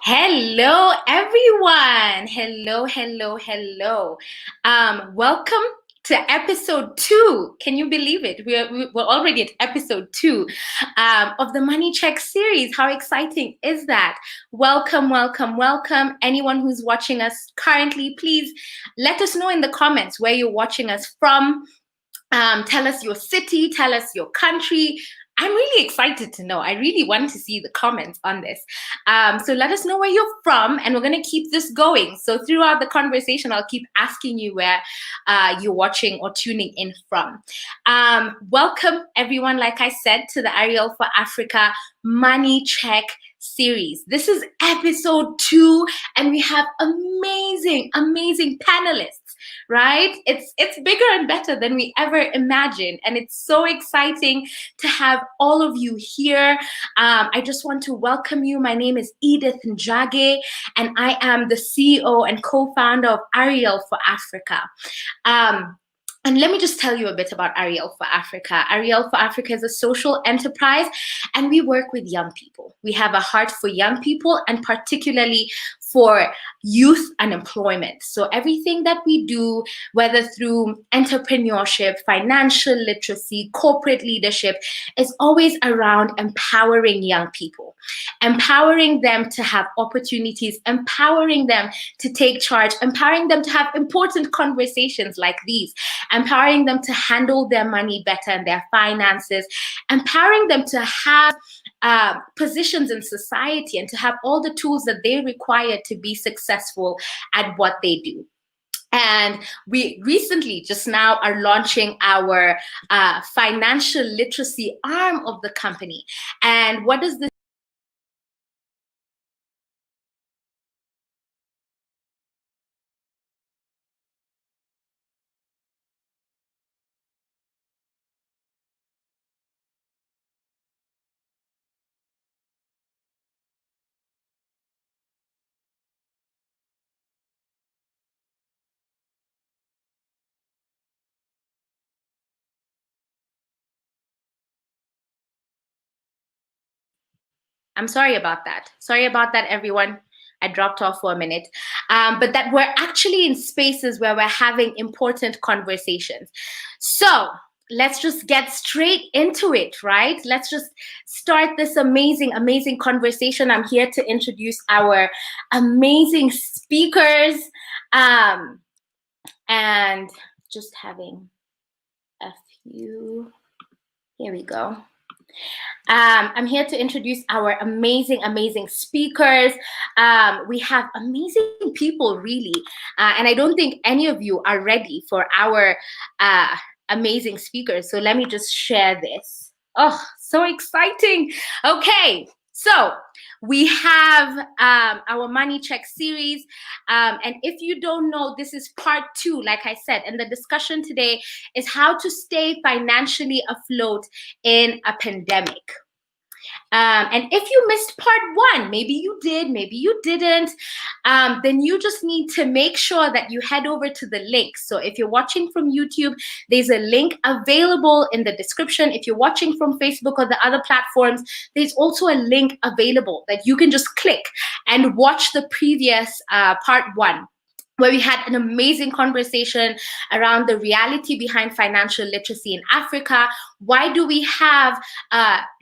Hello, everyone. Hello. Welcome to episode 2. Can you believe it? We're already at episode 2 of the Money Check series. How exciting is that? Welcome. Anyone who's watching us currently, please let us know in the comments where you're watching us from. Tell us your city, tell us your country. I'm really excited to know. I really want to see the comments on this. So let us know where you're from, and we're going to keep this going. So throughout the conversation, I'll keep asking you where you're watching or tuning in from. Welcome, everyone, like I said, to the Arielle for Africa Money Check series. This is episode 2, and we have amazing panelists. Right? It's bigger and better than we ever imagined. And it's so exciting to have all of you here. I just want to welcome you. My name is Edith Njage, and I am the CEO and co-founder of Arielle for Africa. And let me just tell you a bit about Arielle for Africa. Arielle for Africa is a social enterprise, and we work with young people. We have a heart for young people, and particularly for youth unemployment. So everything that we do, whether through entrepreneurship, financial literacy, corporate leadership, is always around empowering young people, empowering them to have opportunities, empowering them to take charge, empowering them to have important conversations like these, empowering them to handle their money better and their finances, empowering them to have positions in society and to have all the tools that they require to be successful at what they do. And we recently just now are launching our financial literacy arm of the company. And what does this I'm sorry about that. Sorry about that, everyone. I dropped off for a minute. But that we're actually in spaces where we're having important conversations. So let's just get straight into it, right? Let's just start this amazing conversation. I'm here to introduce our amazing speakers. And just having a few, here we go. I'm here to introduce our amazing speakers. We have amazing people, really. And I don't think any of you are ready for our amazing speakers. So let me just share this. Oh, so exciting. Okay, so we have our Money Check series. And if you don't know, this is part 2, like I said. And the discussion today is how to stay financially afloat in a pandemic. And if you missed part 1, maybe you did, maybe you didn't, then you just need to make sure that you head over to the link. So if you're watching from YouTube, there's a link available in the description. If you're watching from Facebook or the other platforms, there's also a link available that you can just click and watch the previous part 1, where we had an amazing conversation around the reality behind financial literacy in Africa. Why do we have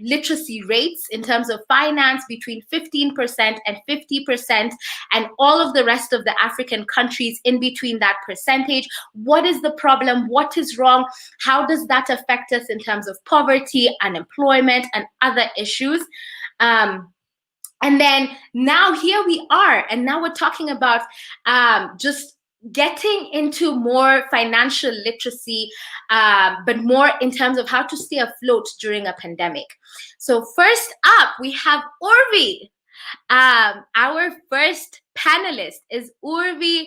literacy rates in terms of finance between 15% and 50%, and all of the rest of the African countries in between that percentage? What is the problem? What is wrong? How does that affect us in terms of poverty, unemployment, and other issues? And then now here we are, and now we're talking about just getting into more financial literacy, but more in terms of how to stay afloat during a pandemic. So first up, we have Urvi. Our first panelist is Urvi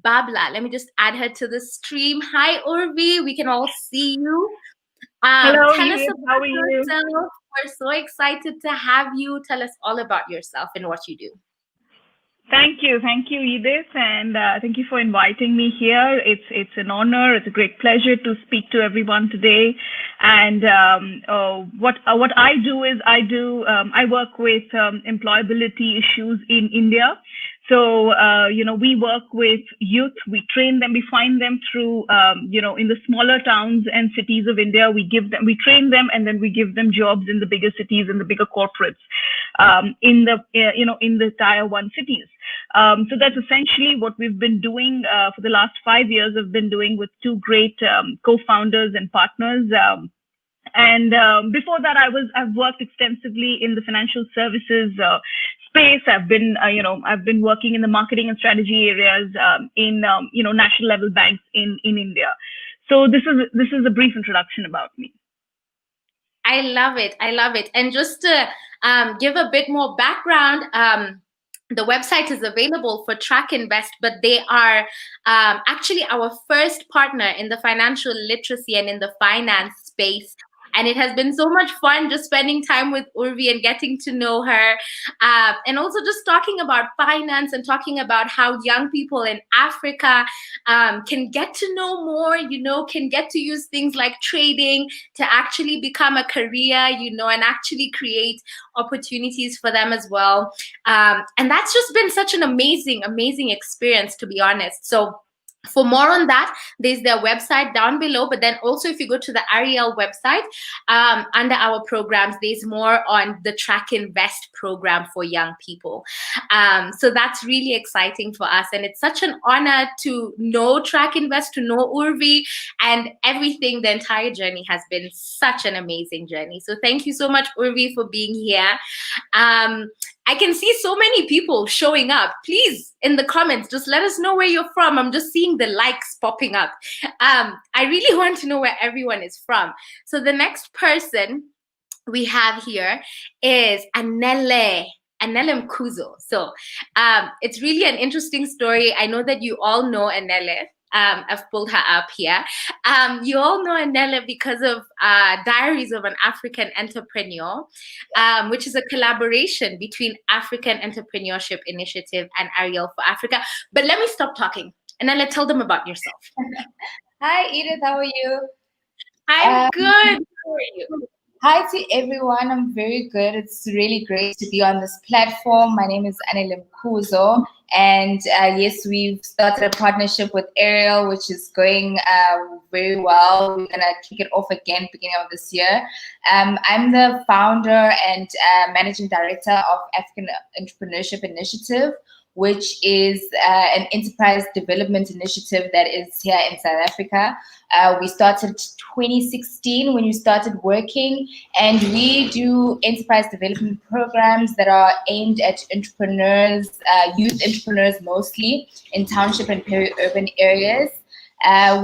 Babla. Let me just add her to the stream. Hi, Urvi. We can all see you. Hello, Tell us Edith. about How are you? yourself. We're so excited to have you. Tell us all about yourself and what you do. Thank you, Edith, and thank you for inviting me here. It's an honor. It's a great pleasure to speak to everyone today. And what I do is I work with employability issues in India. So we work with youth. We train them. We find them through in the smaller towns and cities of India. We train them, and then we give them jobs in the bigger cities and the bigger corporates in the tier 1 cities. So that's essentially what we've been doing for the last 5 years. I've been doing with two great co-founders and partners. Before that, I've worked extensively in the financial services space. I've been working in the marketing and strategy areas in national level banks in India. So this is a brief introduction about me. I love it. And just to give a bit more background, the website is available for TrakInvest, but they are actually our first partner in the financial literacy and in the finance space. And it has been so much fun just spending time with Urvi and getting to know her. And also just talking about finance and talking about how young people in Africa can get to know more, can get to use things like trading to actually become a career, and actually create opportunities for them as well. And that's just been such an amazing, amazing experience, to be honest. So for more on that, there's their website down below. But then also, if you go to the Arielle website, under our programs, there's more on the TrakInvest program for young people. So that's really exciting for us. And it's such an honor to know TrakInvest, to know Urvi, and everything. The entire journey has been such an amazing journey. So thank you so much, Urvi, for being here. I can see so many people showing up. Please, in the comments, just let us know where you're from. I'm just seeing the likes popping up. I really want to know where everyone is from. So the next person we have here is Anele. Anele Mkuzo. So it's really an interesting story. I know that you all know Anele. I've pulled her up here. You all know Anele because of Diaries of an African Entrepreneur, which is a collaboration between African Entrepreneurship Initiative and Arielle for Africa. But let me stop talking. Anele, tell them about yourself. Hi, Edith. How are you? I'm good. How are you? Hi to everyone. I'm very good. It's really great to be on this platform. My name is Anele Mkuzo. And yes, we've started a partnership with Arielle, which is going very well. We're going to kick it off again beginning of this year. I'm the founder and managing director of African Entrepreneurship Initiative, which is an enterprise development initiative that is here in South Africa. We started 2016 when we started working, and we do enterprise development programs that are aimed at entrepreneurs, youth entrepreneurs mostly, in township and peri-urban areas.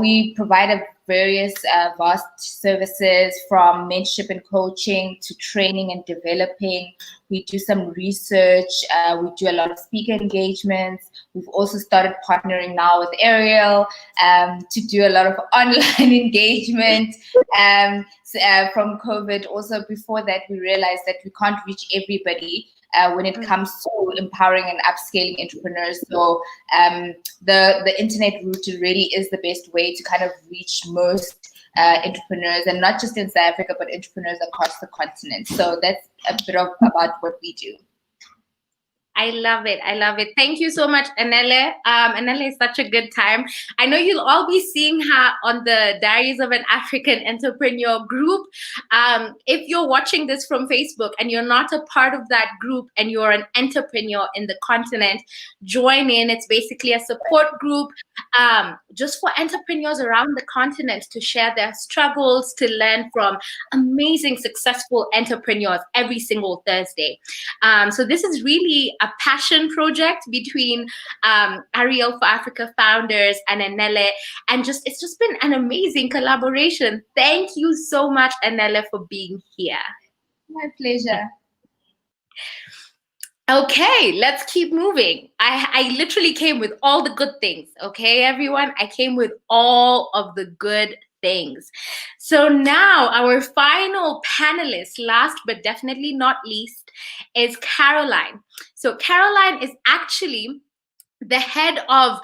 We provide a various vast services from mentorship and coaching to training and developing. We do some research. We do a lot of speaker engagements. We've also started partnering now with Arielle to do a lot of online engagement from COVID. Also, before that, we realized that we can't reach everybody when it comes to empowering and upscaling entrepreneurs. So the internet route really is the best way to kind of reach most entrepreneurs, and not just in South Africa, but entrepreneurs across the continent. So that's a bit about what we do. I love it. Thank you so much, Anele. Anele is such a good time. I know you'll all be seeing her on the Diaries of an African Entrepreneur group. If you're watching this from Facebook and you're not a part of that group and you're an entrepreneur in the continent, join in. It's basically a support group just for entrepreneurs around the continent to share their struggles, to learn from amazing, successful entrepreneurs every single Thursday. So this is really a passion project between Arielle for Africa founders and Anele, and it's just been an amazing collaboration. Thank you so much, Anele, for being here. My pleasure. Okay, let's keep moving. I literally came with all the good things. Okay, everyone, I came with all of the good things. So now our final panelist, last but definitely not least, is Caroline. So Caroline is actually the head of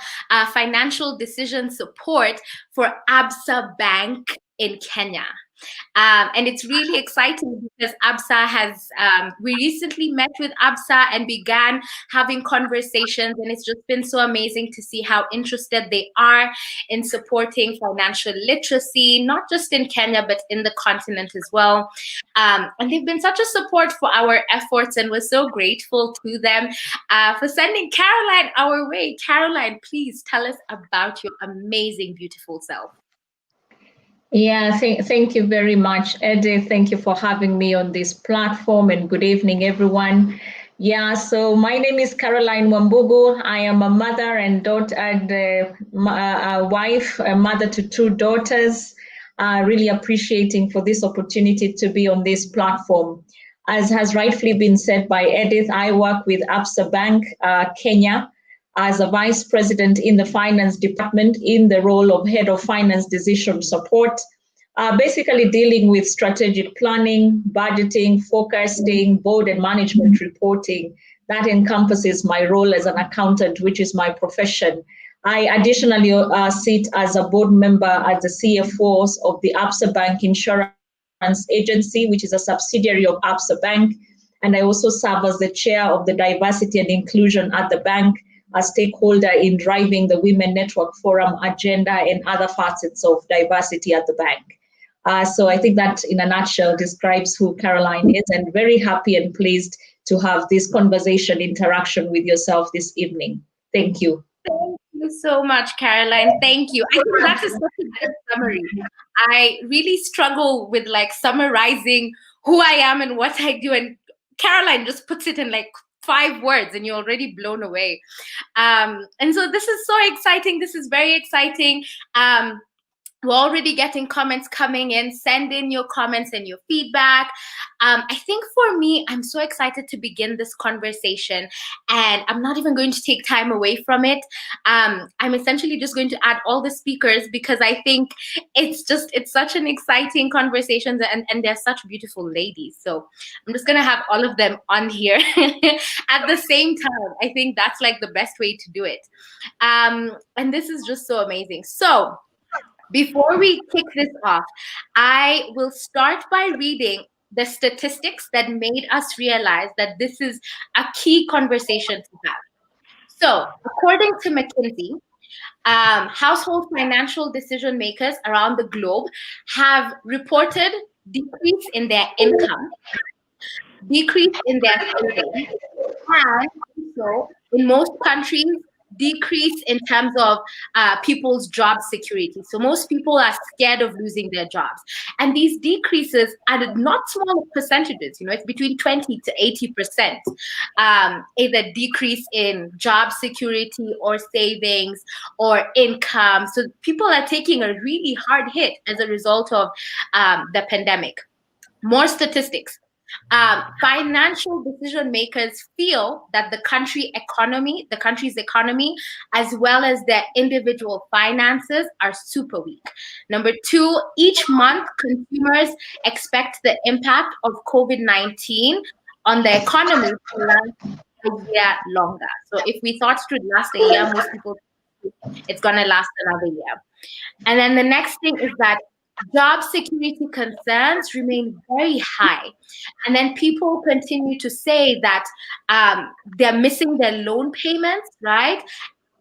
financial decision support for ABSA Bank in Kenya. And it's really exciting because ABSA has, we recently met with ABSA and began having conversations, and it's just been so amazing to see how interested they are in supporting financial literacy, not just in Kenya, but in the continent as well. And they've been such a support for our efforts, and we're so grateful to them for sending Caroline our way. Caroline, please tell us about your amazing, beautiful self. Yeah, thank you very much, Edith. Thank you for having me on this platform, and good evening, everyone. Yeah, so my name is Caroline Wambugu. I am a mother and daughter and a wife, a mother to 2 daughters. Really appreciating for this opportunity to be on this platform. As has rightfully been said by Edith, I work with ABSA Bank, Kenya, as a vice president in the finance department in the role of head of finance decision support, basically dealing with strategic planning, budgeting, forecasting, board and management reporting. That encompasses my role as an accountant, which is my profession. I additionally sit as a board member at the CFO of the ABSA Bank Insurance Agency, which is a subsidiary of ABSA Bank. And I also serve as the chair of the diversity and inclusion at the bank, a stakeholder in driving the Women Network Forum agenda and other facets of diversity at the bank. So I think that in a nutshell describes who Caroline is, and very happy and pleased to have this conversation interaction with yourself this evening. Thank you. Thank you so much, Caroline. Thank you. I think that is such a good summary. I really struggle with like summarizing who I am and what I do, and Caroline just puts it in like 5 words and you're already blown away. And so this is so exciting. This is very exciting. We're already getting comments coming in. Send in your comments and your feedback. I think for me, I'm so excited to begin this conversation, and I'm not even going to take time away from it. I'm essentially just going to add all the speakers because I think it's such an exciting conversation, and they're such beautiful ladies. So I'm just going to have all of them on here at the same time. I think that's like the best way to do it. And this is just so amazing. So before we kick this off, I will start by reading the statistics that made us realize that this is a key conversation to have. So, according to McKinsey, household financial decision makers around the globe have reported decrease in their income, decrease in their savings, and also in most countries, decrease in terms of people's job security. So most people are scared of losing their jobs. And these decreases are not small percentages, it's between 20 to 80%, either decrease in job security or savings or income. So people are taking a really hard hit as a result of the pandemic. More statistics. Financial decision makers feel that the country's economy, as well as their individual finances, are super weak. Number 2, each month consumers expect the impact of COVID-19 on the economy to last a year longer. So if we thought it would last a year, most people think it's going to last another year. And then the next thing is that job security concerns remain very high. And then people continue to say that they're missing their loan payments, right?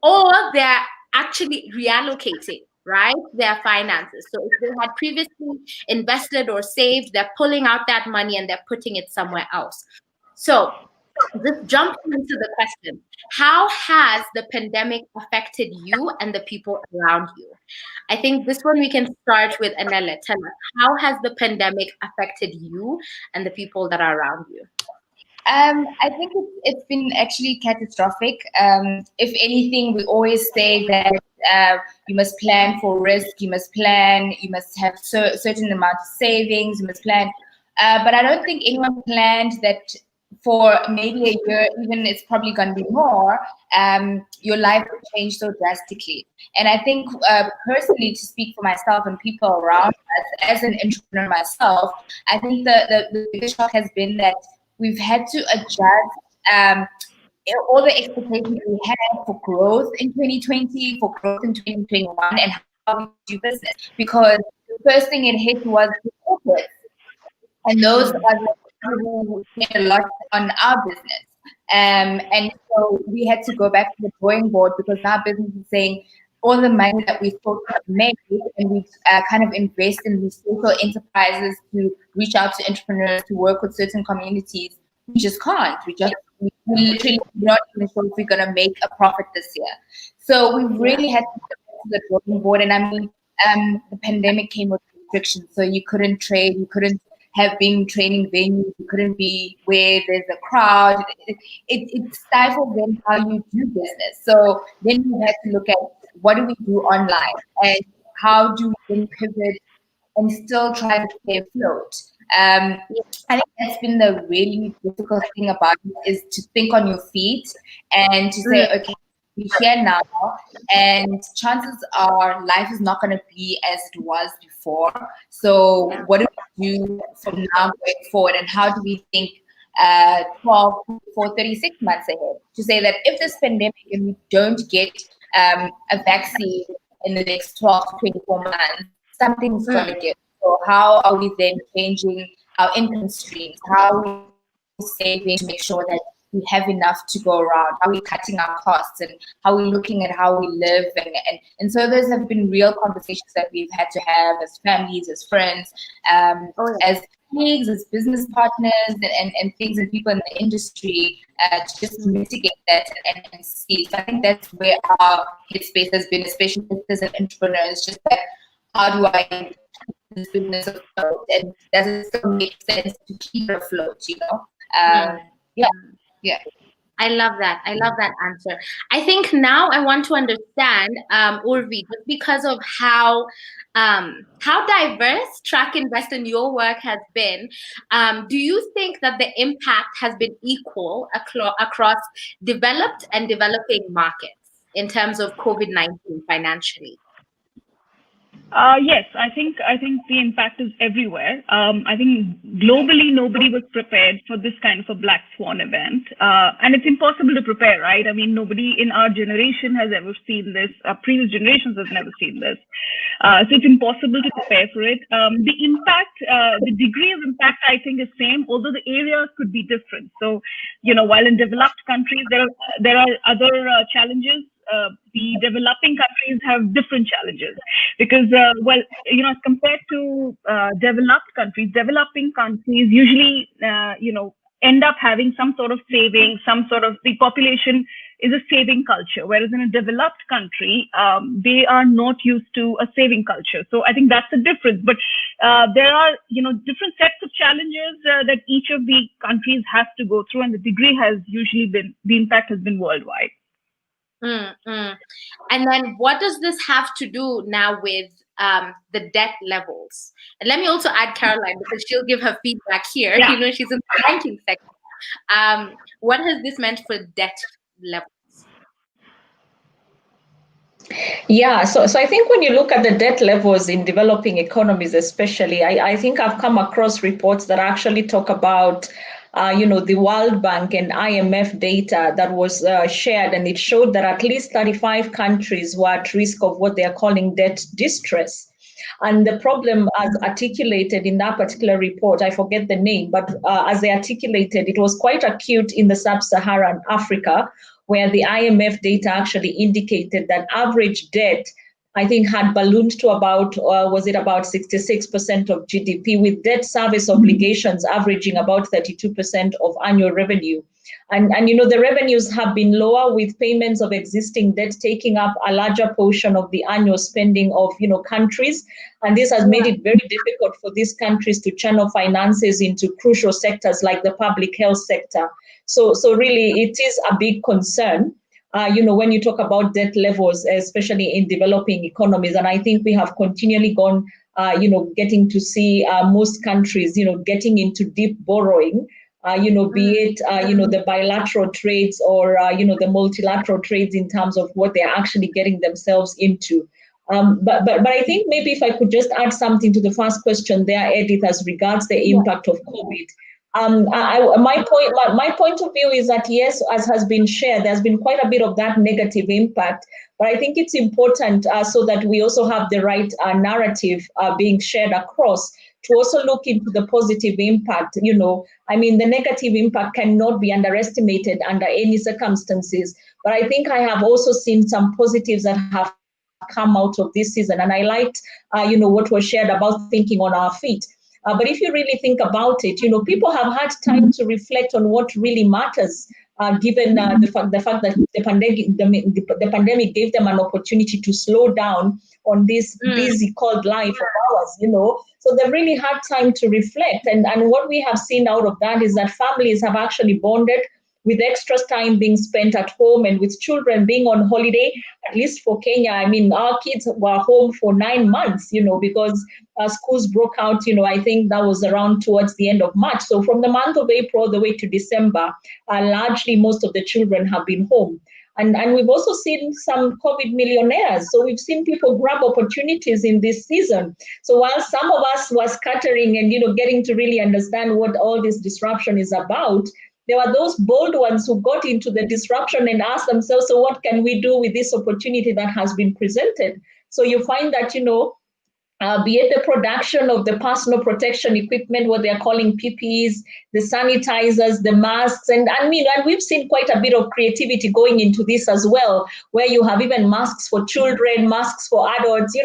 Or they're actually reallocating, right, their finances. So if they had previously invested or saved, they're pulling out that money and they're putting it somewhere else. So this jumps into the question, how has the pandemic affected you and the people around you? I think this one we can start with Anele. Tell us, how has the pandemic affected you and the people that are around you? I think it's been actually catastrophic. If anything, we always say that you must plan for risk, you must have certain amount of savings, you must plan. But I don't think anyone planned that for maybe a year, even it's probably going to be more, your life will change so drastically. And I think personally, to speak for myself and people around us, as an entrepreneur myself, I think the biggest shock has been that we've had to adjust all the expectations we had for growth in 2020, for growth in 2021, and how we do business. Because the first thing it hit was the corporate. And those are the people who spend a lot on our business. And so we had to go back to the drawing board, because our business is saying all the money that we thought we made, and we kind of invest in these social enterprises to reach out to entrepreneurs, to work with certain communities. We just can't. We literally not even sure if we're going to make a profit this year. So we really had to go back to the drawing board. And I mean, the pandemic came with restrictions, so you couldn't trade, you couldn't have been training venues, you couldn't be where there's a crowd. It stifled then how you do business. So then we had to look at what do we do online, and how do we then pivot and still try to stay afloat. I think that's been the really difficult thing about it, is to think on your feet and to say, okay, we're here now, and chances are life is not going to be as it was before. So what do we do from now going forward, and how do we think 12, 24, 36 months ahead, to say that if this pandemic and we don't get a vaccine in the next 12 to 24 months, something's going to give. So how are we then changing our income streams? How are we saving to make sure that we have enough to go around? How are we cutting our costs, and how are we looking at how we live? And so those have been real conversations that we've had to have as families, as friends, as colleagues, as business partners, and things, and people in the industry, to just mitigate that and see. So I think that's where our headspace has been, especially as an entrepreneur. It's just that, how do I this business afloat, and does it still make sense to keep it afloat, you know? Yeah. I love that. I love that answer. I think now I want to understand, Urvi, just because of how diverse TrakInvest and your work has been. Do you think that the impact has been equal across developed and developing markets in terms of COVID-19 financially? Yes, I think the impact is everywhere. I think globally nobody was prepared for this kind of a black swan event, and it's impossible to prepare, right? I mean, nobody in our generation has ever seen this. Previous generations have never seen this, so it's impossible to prepare for it. The impact, the degree of impact, I think is same, although the areas could be different. So, you know, while in developed countries there are other challenges. The developing countries have different challenges, because, as compared to developing countries usually, end up having some sort of saving, the population is a saving culture, whereas in a developed country, they are not used to a saving culture. So I think that's the difference. But there are, different sets of challenges that each of the countries has to go through, and the degree has usually been, the impact has been worldwide. And then what does this have to do now with the debt levels? And let me also add Caroline, because she'll give her feedback here. Yeah. You know, she's in the banking sector. What has this meant for debt levels? Yeah, so I think when you look at the debt levels in developing economies, especially, I think I've come across reports that actually talk about the World Bank and IMF data that was shared, and it showed that at least 35 countries were at risk of what they are calling debt distress. And the problem, as articulated in that particular report, I forget the name, but as they articulated, it was quite acute in the sub-Saharan Africa, where the IMF data actually indicated that average debt, I think, had ballooned to about 66% of GDP, with debt service obligations averaging about 32% of annual revenue. And the revenues have been lower, with payments of existing debt taking up a larger portion of the annual spending of countries. And this has made it very difficult for these countries to channel finances into crucial sectors like the public health sector. So really, it is a big concern. When you talk about debt levels, especially in developing economies, and I think we have continually gone, getting to see most countries, getting into deep borrowing, be it, the bilateral trades or, the multilateral trades in terms of what they're actually getting themselves into. But I think maybe if I could just add something to the first question there, Edith, as regards the impact of COVID. My point of view is that, yes, as has been shared, there's been quite a bit of that negative impact. But I think it's important so that we also have the right narrative being shared across to also look into the positive impact. The negative impact cannot be underestimated under any circumstances. But I think I have also seen some positives that have come out of this season. And I liked, what was shared about thinking on our feet. But if you really think about it, people have had time to reflect on what really matters, given the fact that the pandemic gave them an opportunity to slow down on this busy called life of ours, So they've really had time to reflect. And what we have seen out of that is that families have actually bonded, with extra time being spent at home and with children being on holiday. At least for Kenya, our kids were home for 9 months, because schools broke out, I think that was around towards the end of March. So from the month of April the way to December, largely most of the children have been home. And we've also seen some COVID millionaires. So we've seen people grab opportunities in this season. So while some of us were scattering and, getting to really understand what all this disruption is about, there were those bold ones who got into the disruption and asked themselves, so what can we do with this opportunity that has been presented? So you find that, be it the production of the personal protection equipment, what they're calling PPEs, the sanitizers, the masks, and we've seen quite a bit of creativity going into this as well, where you have even masks for children, masks for adults,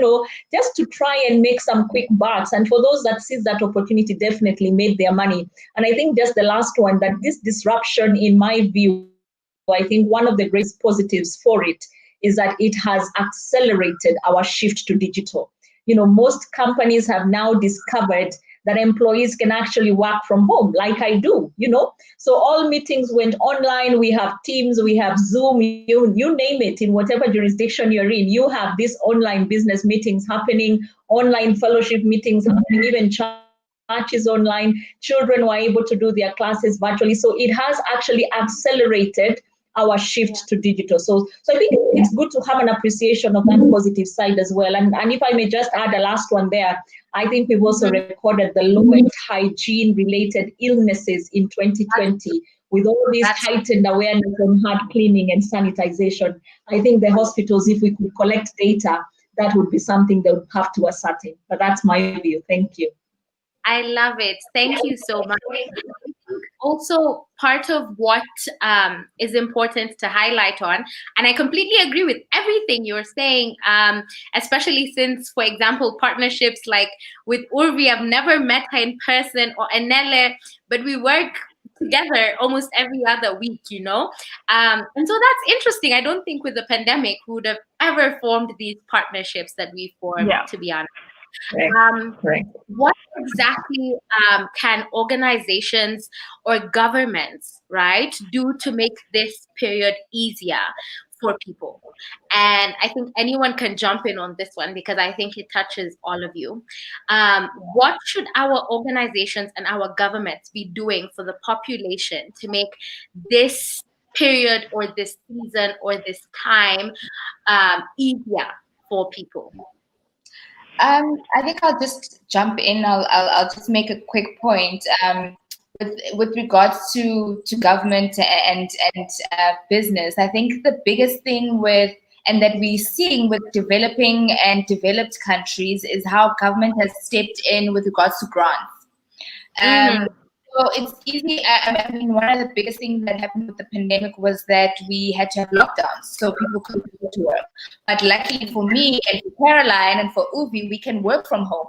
just to try and make some quick bucks. And for those that seized that opportunity, definitely made their money. And I think just the last one, that this disruption, in my view, I think one of the greatest positives for it is that it has accelerated our shift to digital. Most companies have now discovered that employees can actually work from home, like I do, So all meetings went online. We have Teams, we have Zoom, you name it, in whatever jurisdiction you're in. You have these online business meetings happening, online fellowship meetings happening, even churches online. Children were able to do their classes virtually. So it has actually accelerated our shift to digital. So I think it's good to have an appreciation of that positive side as well. And if I may just add a last one there, I think we've also recorded the lowest hygiene-related illnesses in 2020 with all this heightened awareness on hard cleaning and sanitization. I think the hospitals, if we could collect data, that would be something they would have to ascertain. But that's my view. Thank you. I love it. Thank you so much. Also, part of what is important to highlight on, and I completely agree with everything you're saying, especially since, for example, partnerships like with Urvi, I've never met her in person, or Anele, but we work together almost every other week, and so that's interesting. I don't think with the pandemic we would have ever formed these partnerships that we formed, to be honest. Correct. What exactly can organizations or governments, right, do to make this period easier for people? And I think anyone can jump in on this one because I think it touches all of you. What should our organizations and our governments be doing for the population to make this period or this season or this time easier for people? I think I'll just jump in. I'll just make a quick point. With regards to government and business, I think the biggest thing and that we're seeing with developing and developed countries is how government has stepped in with regards to grants. So it's easy. One of the biggest things that happened with the pandemic was that we had to have lockdowns, so people couldn't go to work. But luckily for me and for Caroline and for Urvi, we can work from home.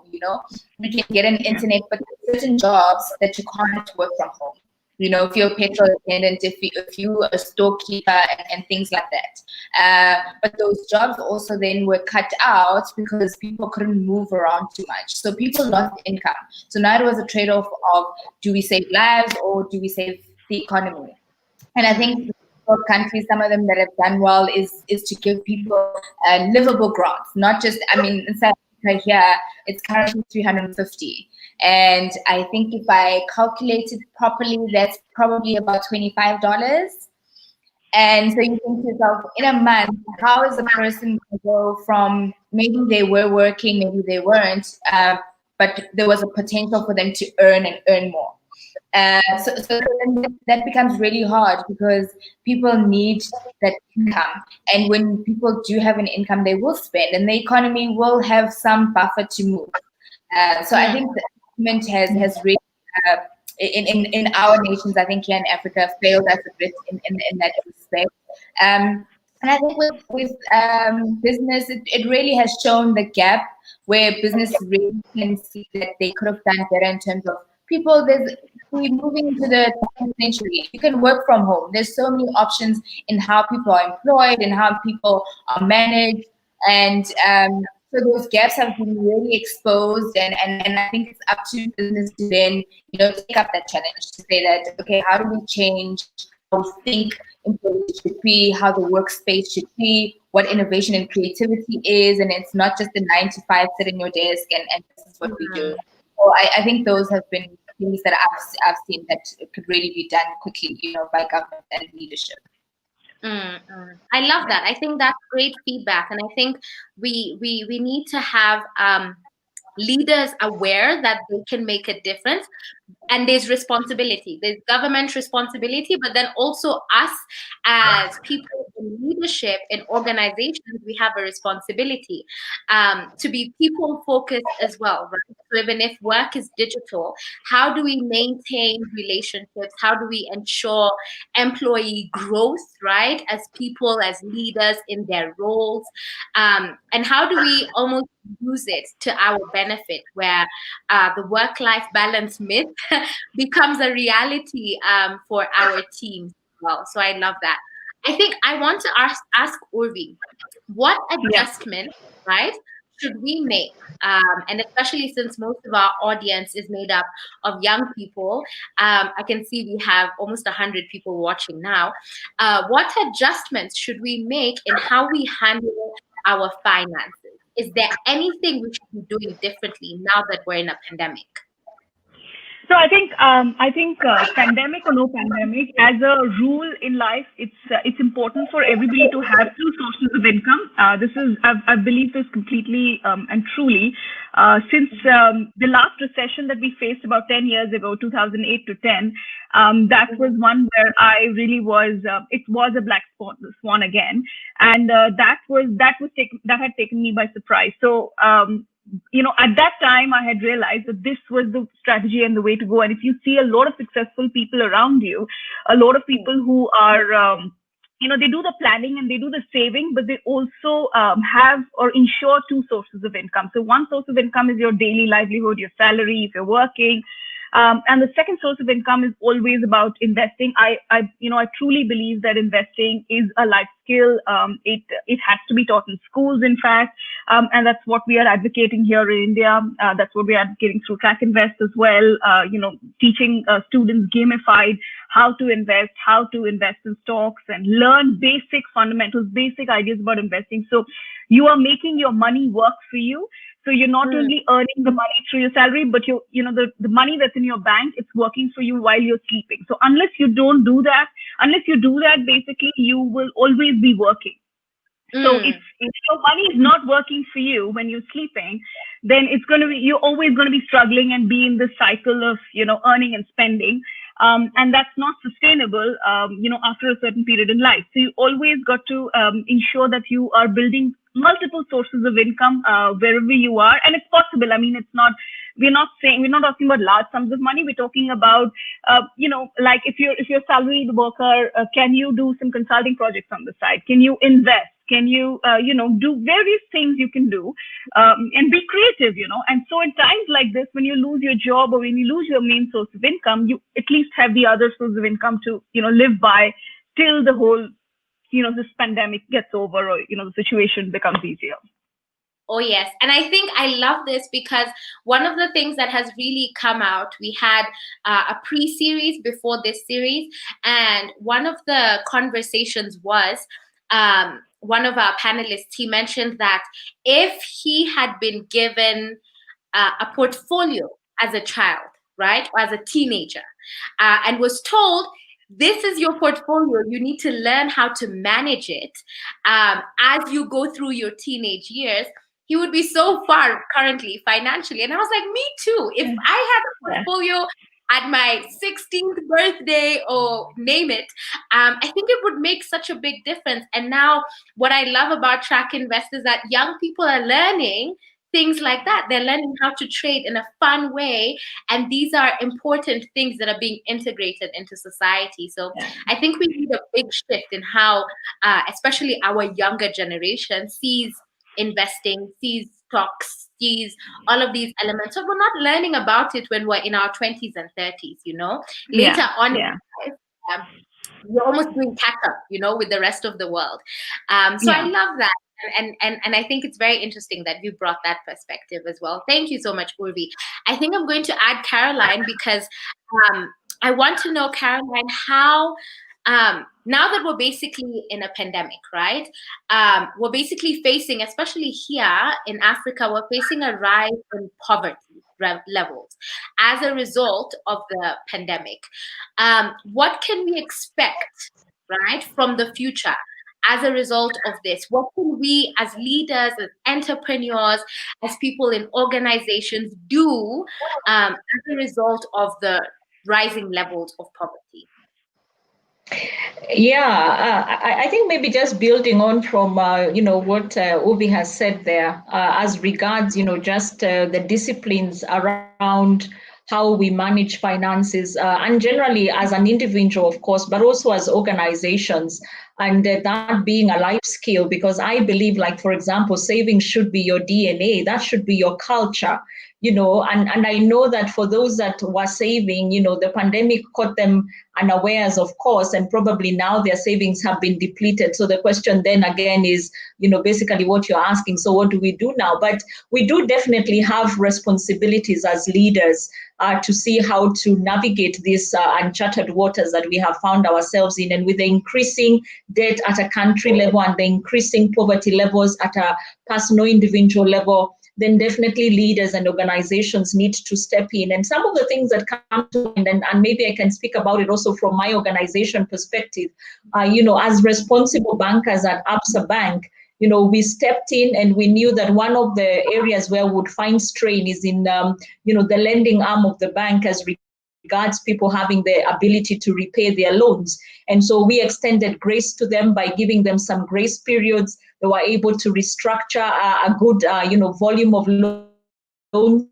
We can get an internet, but there's certain jobs that you can't work from home. If you're a petrol attendant, if you're a storekeeper and things like that. But those jobs also then were cut out because people couldn't move around too much. So people lost income. So now it was a trade-off of, do we save lives or do we save the economy? And I think for countries, some of them that have done well is to give people livable grants, not just, in South Africa, Africa here, it's currently 350. And I think if I calculate it properly, that's probably about $25. And so you think to yourself, in a month, how is a person going to go from maybe they were working, maybe they weren't, but there was a potential for them to earn and earn more. So then that becomes really hard because people need that income. And when people do have an income, they will spend and the economy will have some buffer to move. So I think the government has really, in our nations, I think here in Africa, failed us a bit in that respect. And I think with business, it really has shown the gap where business really can see that they could have done better in terms of people. We're moving into the 20th century. You can work from home. There's so many options in how people are employed and how people are managed. And so those gaps have been really exposed. And I think it's up to business to then, take up that challenge to say that, okay, how do we change how we think employees should be, how the workspace should be, what innovation and creativity is, and it's not just a 9 to 5 sit in your desk and this is what we do. So I think those have been things that I've seen that could really be done quickly, by government and leadership. I love that. I think that's great feedback, and I think we need to have leaders aware that they can make a difference. And there's responsibility. There's government responsibility, but then also us as people in leadership in organizations, we have a responsibility to be people focused as well, right? So even if work is digital, how do we maintain relationships? How do we ensure employee growth, right? As people, as leaders in their roles, and how do we almost use it to our benefit, where the work-life balance myth becomes a reality for our teams as well. So I love that. I think I want to ask Urvi, what adjustment, right, should we make? And especially since most of our audience is made up of young people, I can see we have almost 100 people watching now. What adjustments should we make in how we handle our finances? Is there anything we should be doing differently now that we're in a pandemic? So I think pandemic or no pandemic, as a rule in life, it's important for everybody to have two sources of income. I believe this completely and truly. Since the last recession that we faced about 10 years ago, 2008 to 10, that was one where I really was. It was a black swan again, and that had taken me by surprise. So. At that time, I had realized that this was the strategy and the way to go. And if you see a lot of successful people around you, a lot of people who are, they do the planning and they do the saving, but they also have or ensure two sources of income. So one source of income is your daily livelihood, your salary, if you're working. And the second source of income is always about investing. I truly believe that investing is a life skill. It has to be taught in schools, in fact, and that's what we are advocating here in India. That's what we are advocating through TrakInvest as well. Teaching students gamified how to invest in stocks, and learn basic fundamentals, basic ideas about investing. So you are making your money work for you. So you're not only earning the money through your salary, but the money that's in your bank, it's working for you while you're sleeping. So unless you do that, basically you will always be working. So if your money is not working for you when you're sleeping, then you're always going to be struggling and be in this cycle of, earning and spending. And that's not sustainable, after a certain period in life. So you always got to ensure that you are building multiple sources of income wherever you are. And it's possible. I mean, we're not talking about large sums of money. We're talking about, like if you're a salaried worker, can you do some consulting projects on the side? Can you invest? Can you, do various things you can do and be creative, And so in times like this, when you lose your job or when you lose your main source of income, you at least have the other source of income to, live by till the whole, this pandemic gets over or, the situation becomes easier. Oh, yes. And I think I love this because one of the things that has really come out, we had a pre-series before this series, and one of the conversations was one of our panelists, he mentioned that if he had been given a portfolio as a child, right, or as a teenager, and was told, this is your portfolio, you need to learn how to manage it as you go through your teenage years, he would be so far currently financially. And I was like, me too. If I had a portfolio at my 16th birthday or name it, I think it would make such a big difference. And now what I love about TrakInvest is that young people are learning things like that. They're learning how to trade in a fun way. And these are important things that are being integrated into society. So I think we need a big shift in how, especially our younger generation, sees investing, sees stocks, sees all of these elements. So we're not learning about it when we're in our 20s and 30s, you know. Later on in life, we're almost doing catch up, you know, with the rest of the world. So I love that. And I think it's very interesting that you brought that perspective as well. Thank you so much, Urvi. I think I'm going to add Caroline because I want to know, Caroline, how now that we're basically in a pandemic, right? We're basically facing, especially here in Africa, we're facing a rise in poverty levels as a result of the pandemic. What can we expect, right, from the future as a result of this? What can we as leaders, as entrepreneurs, as people in organizations do as a result of the rising levels of poverty? Yeah, I think maybe just building on from, what Urvi has said there as regards, just the disciplines around how we manage finances and generally as an individual, of course, but also as organizations, and that being a life skill, because I believe, like, for example, saving should be your DNA, that should be your culture. And I know that for those that were saving, the pandemic caught them unawares, of course, and probably now their savings have been depleted. So the question then again is, basically what you're asking, so what do we do now? But we do definitely have responsibilities as leaders to see how to navigate these uncharted waters that we have found ourselves in. And with the increasing debt at a country level and the increasing poverty levels at a personal individual level, then definitely leaders and organizations need to step in. And some of the things that come to mind, and maybe I can speak about it also from my organization perspective, as responsible bankers at ABSA Bank, we stepped in and we knew that one of the areas where we would find strain is in, the lending arm of the bank as regards people having the ability to repay their loans. And so we extended grace to them by giving them some grace periods. They were able to restructure a good, volume of loans.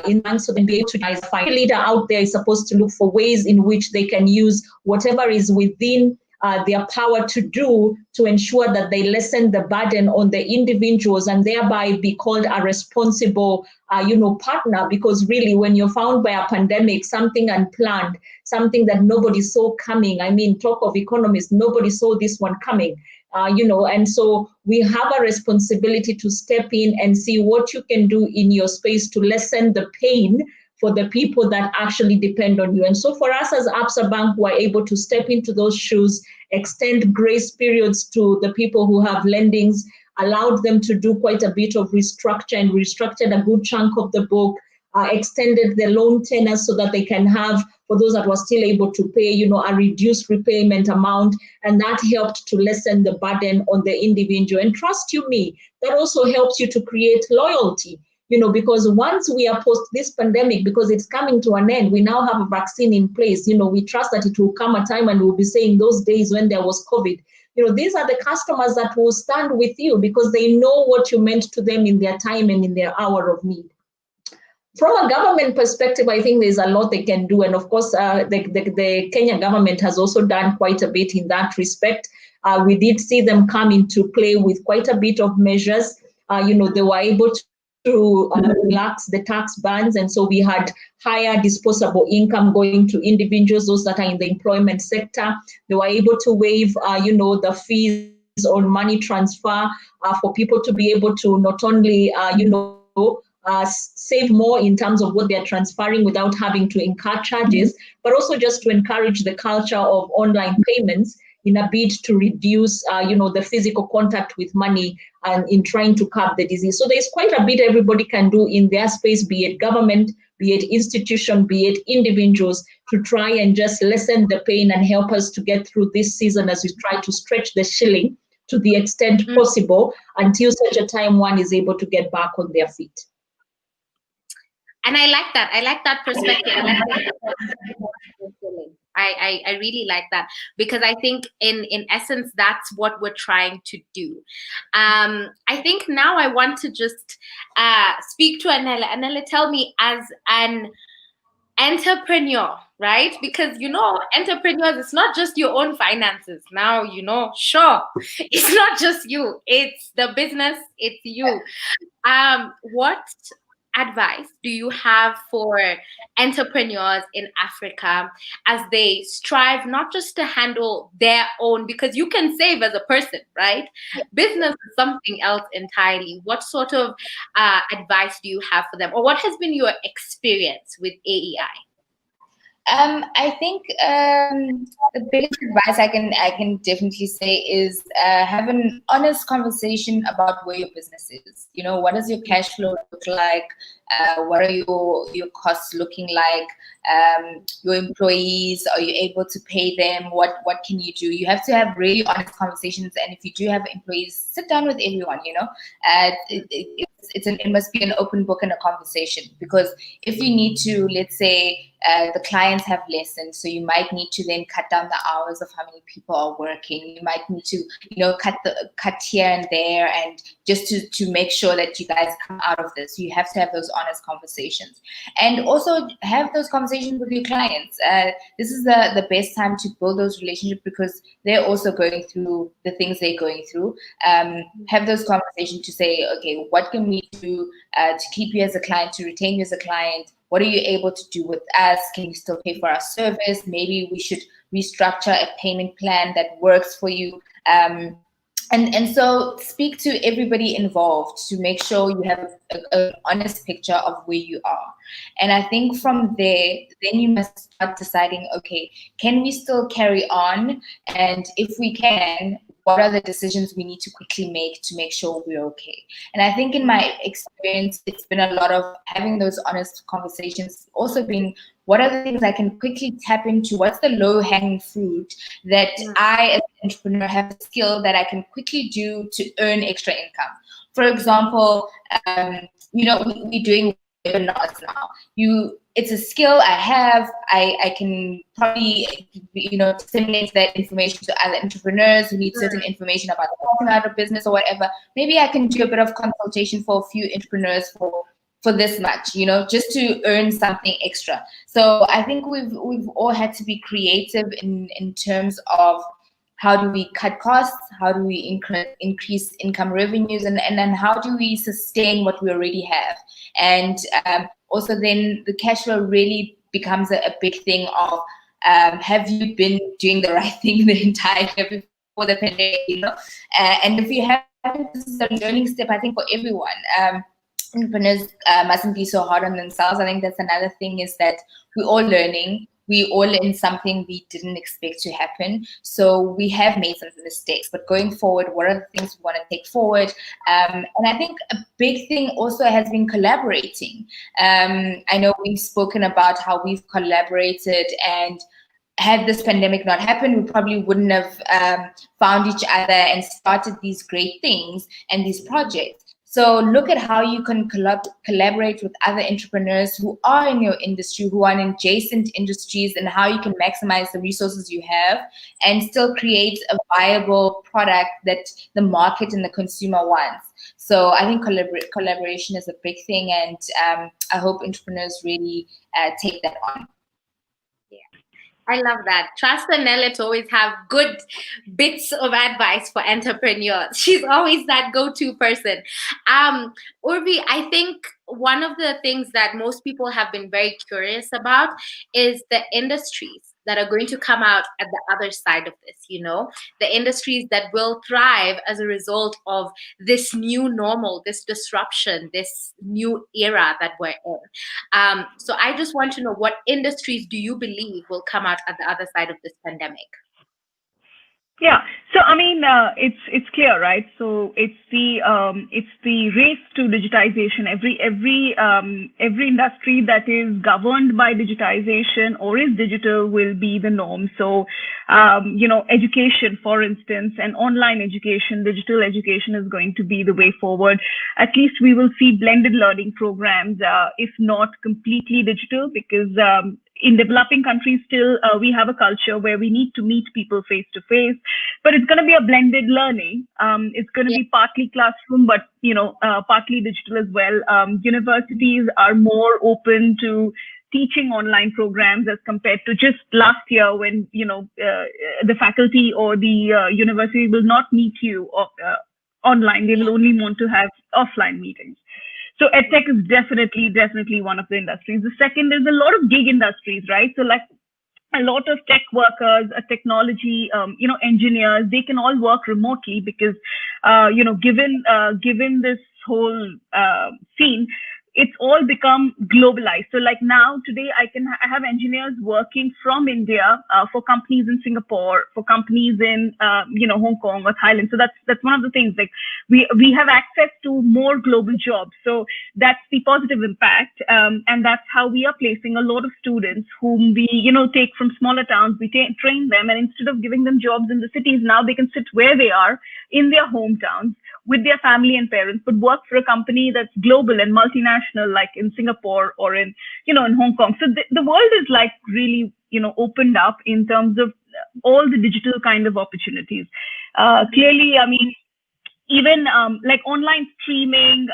In banks, so then be able to guys, a leader out there is supposed to look for ways in which they can use whatever is within their power to do to ensure that they lessen the burden on the individuals and thereby be called a responsible, partner. Because really, when you're found by a pandemic, something unplanned, something that nobody saw coming, I mean, talk of economies, nobody saw this one coming. And so we have a responsibility to step in and see what you can do in your space to lessen the pain for the people that actually depend on you. And so for us as ABSA Bank, we're able to step into those shoes, extend grace periods to the people who have lendings, allowed them to do quite a bit of restructure and restructured a good chunk of the book, extended the loan tenors so that they can have, for those that were still able to pay, a reduced repayment amount. And that helped to lessen the burden on the individual. And trust you me, that also helps you to create loyalty, because once we are post this pandemic, because it's coming to an end, we now have a vaccine in place. We trust that it will come a time and we'll be saying those days when there was COVID. These are the customers that will stand with you because they know what you meant to them in their time and in their hour of need. From a government perspective, I think there's a lot they can do. And of course, the Kenya government has also done quite a bit in that respect. We did see them come into play with quite a bit of measures. They were able to relax the tax bans. And so we had higher disposable income going to individuals, those that are in the employment sector. They were able to waive, the fees on money transfer for people to be able to not only, save more in terms of what they're transferring without having to incur charges, but also just to encourage the culture of online payments in a bid to reduce, the physical contact with money and in trying to curb the disease. So there's quite a bit everybody can do in their space, be it government, be it institution, be it individuals, to try and just lessen the pain and help us to get through this season as we try to stretch the shilling to the extent possible until such a time one is able to get back on their feet. And I like that. I like that perspective. I really like that, because I think in essence that's what we're trying to do. I think now I want to just speak to Anele. Anele, tell me, as an entrepreneur, right? Because entrepreneurs, it's not just your own finances. Now, sure, it's not just you, it's the business, it's you. What advice do you have for entrepreneurs in Africa as they strive not just to handle their own, because you can save as a person, right? Business is something else entirely. What sort of advice do you have for them, or what has been your experience with AEI? I think the biggest advice I can definitely say is have an honest conversation about where your business is. What does your cash flow look like? What are your costs looking like? Your employees, are you able to pay them? What can you do? You have to have really honest conversations, and if you do have employees, sit down with everyone. It must be an open book and a conversation, because if you need to, let's say the clients have lessened, so you might need to then cut down the hours of how many people are working. You might need to cut here and there, and just to make sure that you guys come out of this. You have to have those honest conversations, and also have those conversations with your clients. This is the best time to build those relationships, because they're also going through the things they're going through. Have those conversations to say, okay, what can we do to keep you as a client, to retain you as a client? What are you able to do with us? Can you still pay for our service? Maybe we should restructure a payment plan that works for you. And so speak to everybody involved to make sure you have an honest picture of where you are. And I think from there, then you must start deciding, okay, can we still carry on? And if we can, what are the decisions we need to quickly make to make sure we're okay? And I think in my experience, it's been a lot of having those honest conversations, also being, what are the things I can quickly tap into? What's the low-hanging fruit that I, as an entrepreneur, have a skill that I can quickly do to earn extra income? For example, we're doing webinars now. It's a skill I have. I can probably, disseminate that information to other entrepreneurs who need certain information about starting out a business or whatever. Maybe I can do a bit of consultation for a few entrepreneurs for this much, just to earn something extra. So I think we've all had to be creative in terms of how do we cut costs, how do we increase income revenues, and then how do we sustain what we already have. And also then the cash flow really becomes a big thing of, have you been doing the right thing the entire year before the pandemic, and if you have, this is a learning step, I think, for everyone. Entrepreneurs mustn't be so hard on themselves. I think that's another thing, is that we're all learning. We all in something we didn't expect to happen. So we have made some mistakes, but going forward, what are the things we want to take forward? And I think a big thing also has been collaborating. I know we've spoken about how we've collaborated, and had this pandemic not happened, we probably wouldn't have found each other and started these great things and these projects. So look at how you can collaborate with other entrepreneurs who are in your industry, who are in adjacent industries, and how you can maximize the resources you have and still create a viable product that the market and the consumer wants. So I think collaboration is a big thing, and I hope entrepreneurs really take that on. I love that. Trust Anele to always have good bits of advice for entrepreneurs. She's always that go-to person. Urvi, I think one of the things that most people have been very curious about is the industries that are going to come out at the other side of this, the industries that will thrive as a result of this new normal, this disruption, this new era that we're in. So I just want to know, what industries do you believe will come out at the other side of this pandemic? Yeah. So I mean, it's clear, right? So it's the race to digitization. Every industry that is governed by digitization or is digital will be the norm. So education, for instance, and online education, digital education is going to be the way forward. At least we will see blended learning programs, if not completely digital, because in developing countries still we have a culture where we need to meet people face to face, but it's going to be a blended learning. It's going to be partly classroom, but partly digital as well. Universities are more open to teaching online programs as compared to just last year when the faculty or the university will not meet you online. They will only want to have offline meetings. So edtech is definitely one of the industries. The second is a lot of gig industries, right? So like a lot of tech workers, technology, engineers, they can all work remotely because, given this whole scene, it's all become globalized. So like now today, I have engineers working from India for companies in Singapore, for companies in Hong Kong or Thailand. So that's one of the things. Like we have access to more global jobs. So that's the positive impact, and that's how we are placing a lot of students whom we take from smaller towns. We train them, and instead of giving them jobs in the cities, now they can sit where they are in their hometowns with their family and parents, but work for a company that's global and multinational, like in Singapore or in Hong Kong. So the world is like really, opened up in terms of all the digital kind of opportunities. Clearly, I mean, even like online streaming,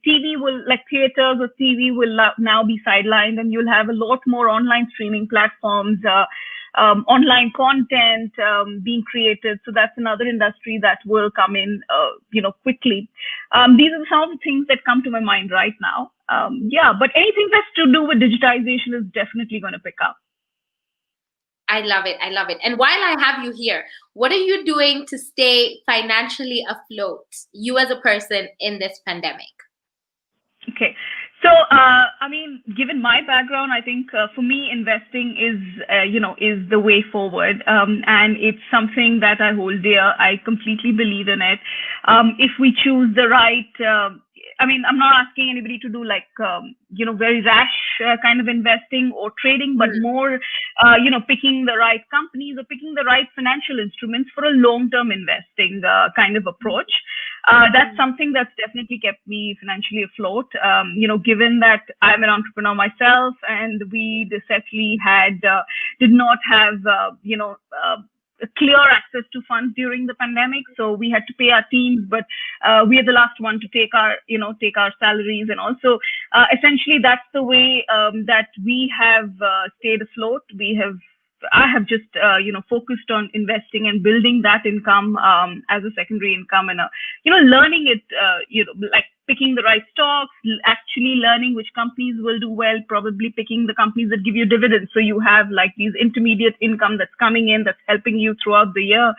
TV will, like theaters or TV will now be sidelined, and you'll have a lot more online streaming platforms, online content being created. So that's another industry that will come in, quickly. These are some of the things that come to my mind right now. But anything that's to do with digitization is definitely going to pick up. I love it. And while I have you here, what are you doing to stay financially afloat, you as a person, in this pandemic? Okay. So, I mean, given my background, I think for me, investing is the way forward. And it's something that I hold dear. I completely believe in it. If we choose the right, I'm not asking anybody to do like, very rash kind of investing or trading, but more, picking the right companies or picking the right financial instruments for a long-term investing kind of approach. That's something that's definitely kept me financially afloat. Given that I'm an entrepreneur myself, and we essentially did not have, clear access to funds during the pandemic. So we had to pay our teams, but we are the last one to take our salaries. And also, essentially, that's the way that we have stayed afloat. I have just, focused on investing and building that income as a secondary income, and, learning it, like picking the right stocks, actually learning which companies will do well, probably picking the companies that give you dividends. So you have like these intermediate income that's coming in, that's helping you throughout the year,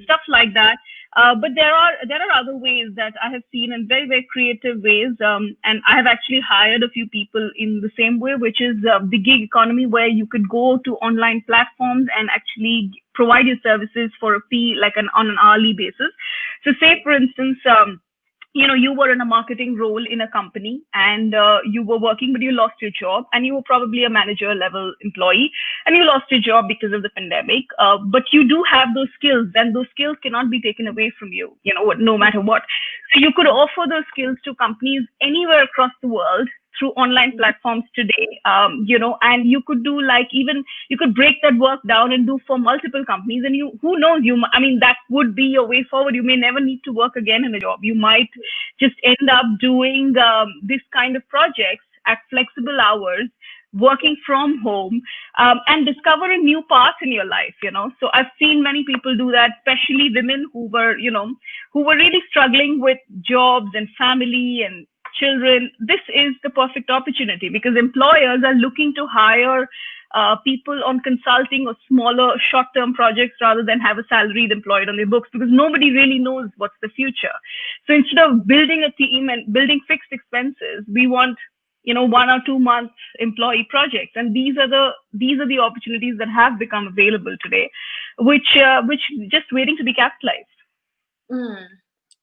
stuff like that. But there are other ways that I have seen, in very, very creative ways. And I have actually hired a few people in the same way, which is the gig economy, where you could go to online platforms and actually provide your services for a fee, like on an hourly basis. So say, for instance, you were in a marketing role in a company, and you were working, but you lost your job, and you were probably a manager level employee, and you lost your job because of the pandemic. But you do have those skills, and those skills cannot be taken away from you, no matter what. So you could offer those skills to companies anywhere across the world through online platforms today, and you could do you could break that work down and do for multiple companies, and who knows, that would be your way forward. You may never need to work again in a job. You might just end up doing this kind of projects at flexible hours, working from home, and discovering new paths in your life, So I've seen many people do that, especially women who were really struggling with jobs and family and children, this is the perfect opportunity because employers are looking to hire people on consulting or smaller short-term projects rather than have a salaried employed on their books, because nobody really knows what's the future. So instead of building a team and building fixed expenses, we want 1 or 2 months employee projects, and these are the opportunities that have become available today, which just waiting to be capitalized.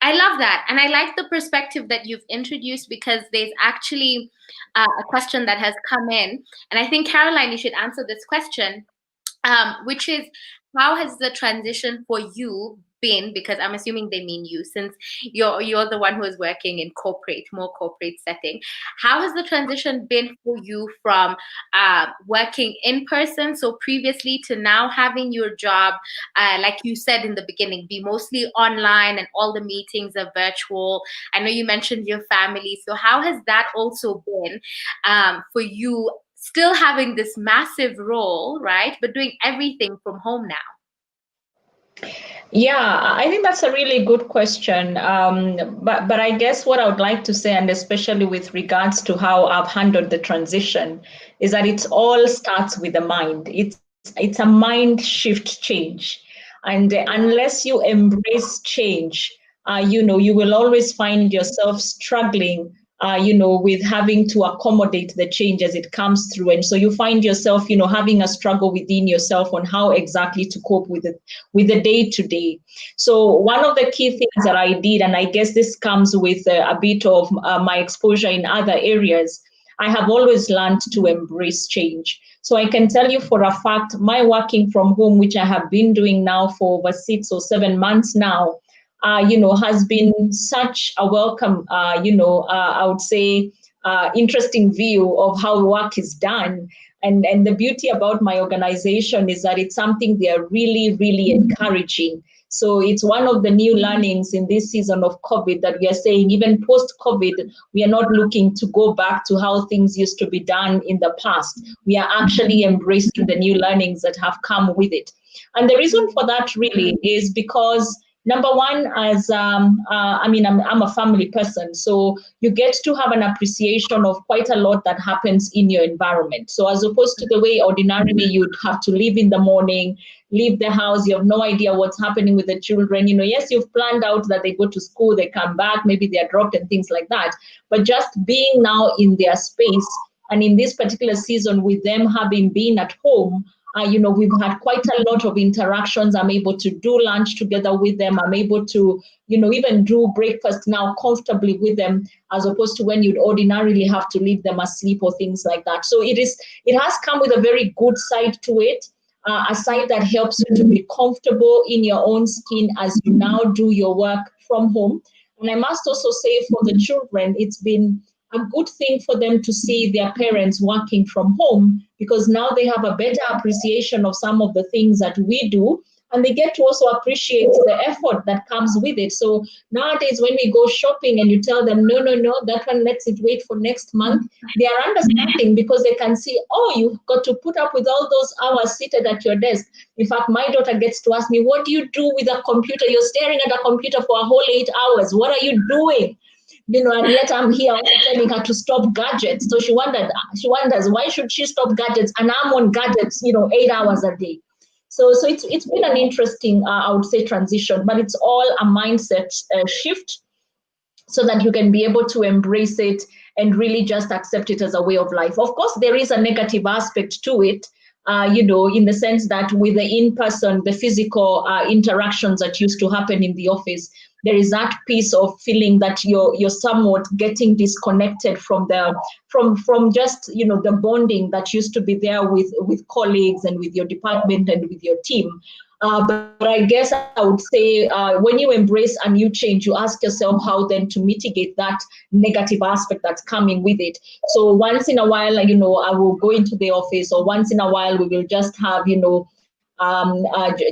I love that. And I like the perspective that you've introduced, because there's actually a question that has come in. And I think, Caroline, you should answer this question, which is, how has the transition for you been? Because I'm assuming they mean you, since you're the one who is working in more corporate setting. How has the transition been for you from working in person, so previously, to now having your job, like you said in the beginning, be mostly online and all the meetings are virtual? I know you mentioned your family. So how has that also been for you, still having this massive role, right, but doing everything from home now? Yeah, I think that's a really good question. But I guess what I would like to say, and especially with regards to how I've handled the transition, is that it all starts with the mind. It's a mind shift change. And unless you embrace change, you will always find yourself struggling with having to accommodate the change as it comes through. And so you find yourself, having a struggle within yourself on how exactly to cope with it, with the day to day. So one of the key things that I did, and I guess this comes with a bit of my exposure in other areas, I have always learned to embrace change. So I can tell you for a fact, my working from home, which I have been doing now for over 6 or 7 months now, has been such a welcome, I would say, interesting view of how work is done. And the beauty about my organization is that it's something they are really, really encouraging. So it's one of the new learnings in this season of COVID that we are saying, even post-COVID, we are not looking to go back to how things used to be done in the past. We are actually embracing the new learnings that have come with it. And the reason for that really is because, number one, as I'm a family person, so you get to have an appreciation of quite a lot that happens in your environment. So as opposed to the way ordinarily you'd have to leave in the morning, leave the house, you have no idea what's happening with the children. Yes, you've planned out that they go to school, they come back, maybe they're dropped and things like that. But just being now in their space, and in this particular season with them having been at home, we've had quite a lot of interactions. I'm able to do lunch together with them. I'm able to, even do breakfast now comfortably with them, as opposed to when you'd ordinarily have to leave them asleep or things like that. So it has come with a very good side to it, a side that helps you to be comfortable in your own skin as you now do your work from home. And I must also say, for the children, it's been a good thing for them to see their parents working from home, because now they have a better appreciation of some of the things that we do, and they get to also appreciate the effort that comes with it. So nowadays, when we go shopping and you tell them, no, that one, let's it wait for next month, they are understanding, because they can see, oh, you've got to put up with all those hours seated at your desk. In fact, my daughter gets to ask me, what do you do with a computer? You're staring at a computer for a whole 8 hours. What are you doing? And yet I'm here telling her to stop gadgets. So she wonders why should she stop gadgets, and I'm on gadgets, 8 hours a day. So it's been an interesting, I would say, transition, but it's all a mindset shift, so that you can be able to embrace it and really just accept it as a way of life. Of course, there is a negative aspect to it, in the sense that with the in-person, the physical interactions that used to happen in the office, there is that piece of feeling that you're somewhat getting disconnected from just the bonding that used to be there with colleagues and with your department and with your team. But I guess I would say, when you embrace a new change, you ask yourself how then to mitigate that negative aspect that's coming with it. So once in a while, I will go into the office, or once in a while we will just have,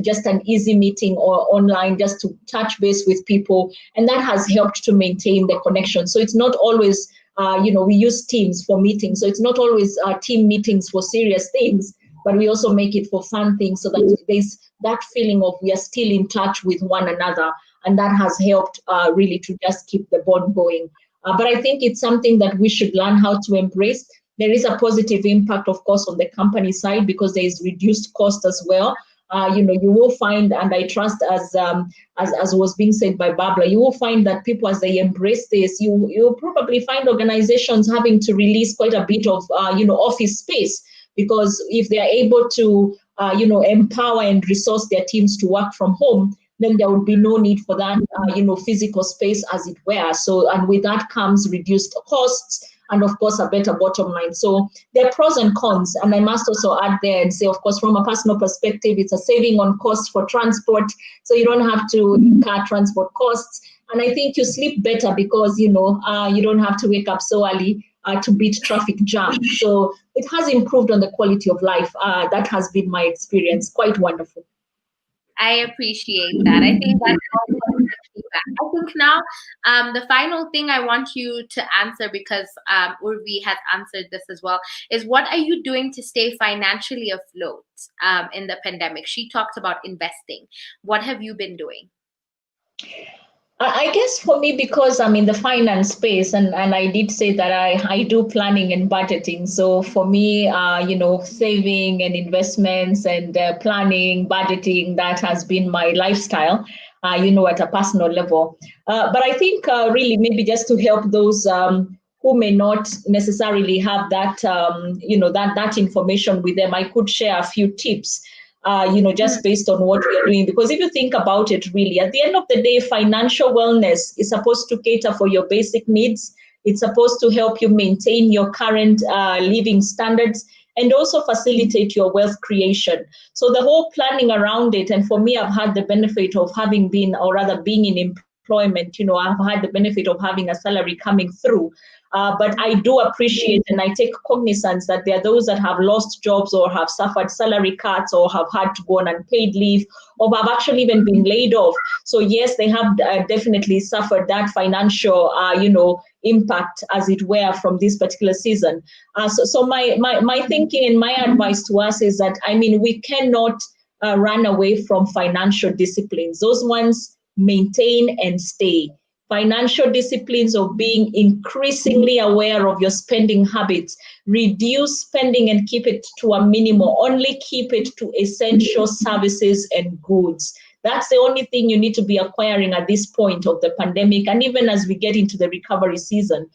just an easy meeting or online, just to touch base with people. And that has helped to maintain the connection. So it's not always, we use Teams for meetings. So it's not always team meetings for serious things, but we also make it for fun things, so that there's that feeling of we are still in touch with one another. And that has helped really to just keep the bond going. But I think it's something that we should learn how to embrace. There is a positive impact, of course, on the company side because there is reduced cost as well. You will find, and I trust as was being said by Babla, you will find that people, as they embrace this, you'll probably find organizations having to release quite a bit of office space, because if they are able to empower and resource their teams to work from home, then there would be no need for that physical space, as it were. So, and with that comes reduced costs, and of course a better bottom line. So there are pros and cons, and I must also add there and say, of course, from a personal perspective, it's a saving on costs for transport, so you don't have to incur transport costs, and I think you sleep better because you don't have to wake up so early to beat traffic jam. So it has improved on the quality of life. That has been my experience. Quite wonderful. I appreciate that. I think that's all feedback. I think now the final thing I want you to answer, because Urvi has answered this as well, is what are you doing to stay financially afloat in the pandemic? She talked about investing. What have you been doing? I guess for me, because I'm in the finance space, and I did say that I do planning and budgeting. So for me, saving and investments and planning, budgeting, that has been my lifestyle, at a personal level. But I think really maybe just to help those who may not necessarily have that, that information with them, I could share a few tips. Just based on what we are doing. Because if you think about it, really, at the end of the day, financial wellness is supposed to cater for your basic needs. It's supposed to help you maintain your current living standards and also facilitate your wealth creation. So the whole planning around it, and for me, I've had the benefit of having been, or rather being in employment, I've had the benefit of having a salary coming through. But I do appreciate and I take cognizance that there are those that have lost jobs or have suffered salary cuts or have had to go on unpaid leave or have actually even been laid off. So yes, they have definitely suffered that financial, impact, as it were, from this particular season. So my thinking and my advice to us is that, we cannot run away from financial disciplines. Those ones maintain and stay. Financial disciplines of being increasingly aware of your spending habits. Reduce spending and keep it to a minimum. Only keep it to essential services and goods. That's the only thing you need to be acquiring at this point of the pandemic. And even as we get into the recovery season,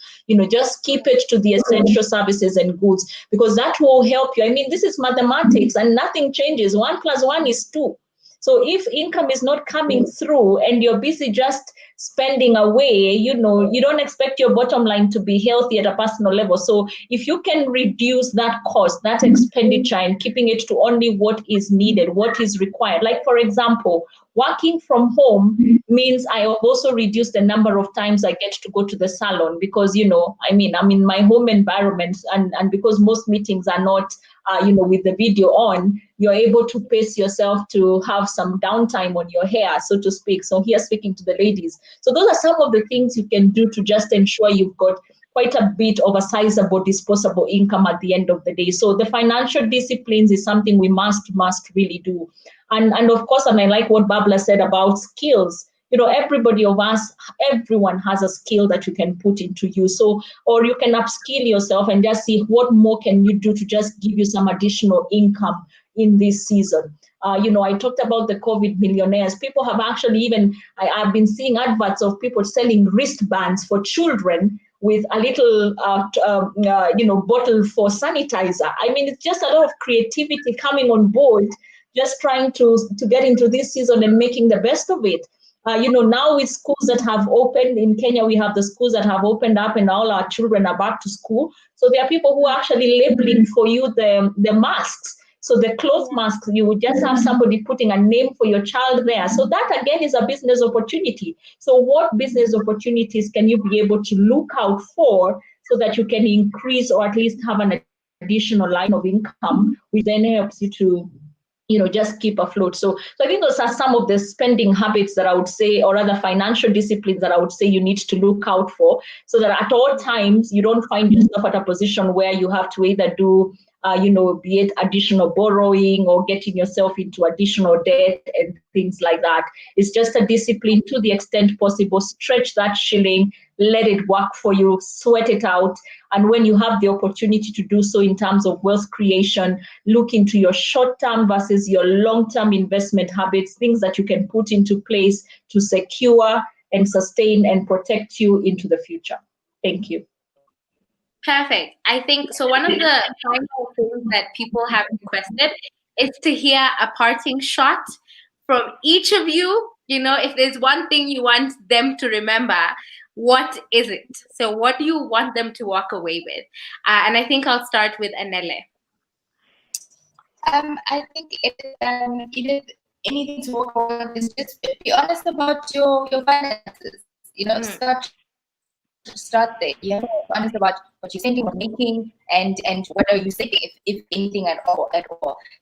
just keep it to the essential services and goods, because that will help you. This is mathematics and nothing changes. 1 + 1 is 2. So if income is not coming through and you're busy just spending away, you don't expect your bottom line to be healthy at a personal level. So if you can reduce that cost, that expenditure, and keeping it to only what is needed, what is required. Like, for example, working from home means I have also reduced the number of times I get to go to the salon, because, I'm in my home environment, and because most meetings are not with the video on, you're able to pace yourself to have some downtime on your hair, so to speak. So here, speaking to the ladies. So those are some of the things you can do to just ensure you've got quite a bit of a sizable disposable income at the end of the day. So the financial disciplines is something we must really do. And of course, and I like what Babla said about skills. Everyone has a skill that you can put into use. So, or you can upskill yourself and just see what more can you do to just give you some additional income in this season. I talked about the COVID millionaires. People have actually I've been seeing adverts of people selling wristbands for children with a little, bottle for sanitizer. It's just a lot of creativity coming on board, just trying to get into this season and making the best of it. Now with schools that have opened in Kenya, we have the schools that have opened up and all our children are back to school. So there are people who are actually labeling for you the masks. So the cloth masks, you would just have somebody putting a name for your child there. So that again is a business opportunity. So what business opportunities can you be able to look out for so that you can increase or at least have an additional line of income, which then helps you to just keep afloat. So I think those are some of the spending habits that I would say, or other financial disciplines that I would say you need to look out for, so that at all times you don't find yourself at a position where you have to either do be it additional borrowing or getting yourself into additional debt and things like that. It's just a discipline to the extent possible. Stretch that shilling, let it work for you, sweat it out. And when you have the opportunity to do so in terms of wealth creation, look into your short-term versus your long-term investment habits, things that you can put into place to secure and sustain and protect you into the future. Thank you. Perfect. I think so. One of the final things that people have requested is to hear a parting shot from each of you. If there's one thing you want them to remember, what is it? So what do you want them to walk away with? And I think I'll start with Anele. I think anything to walk away with is just be honest about your finances. Start there. You have to be honest about what you're spending, what you're making, and what are you saving, if anything at all.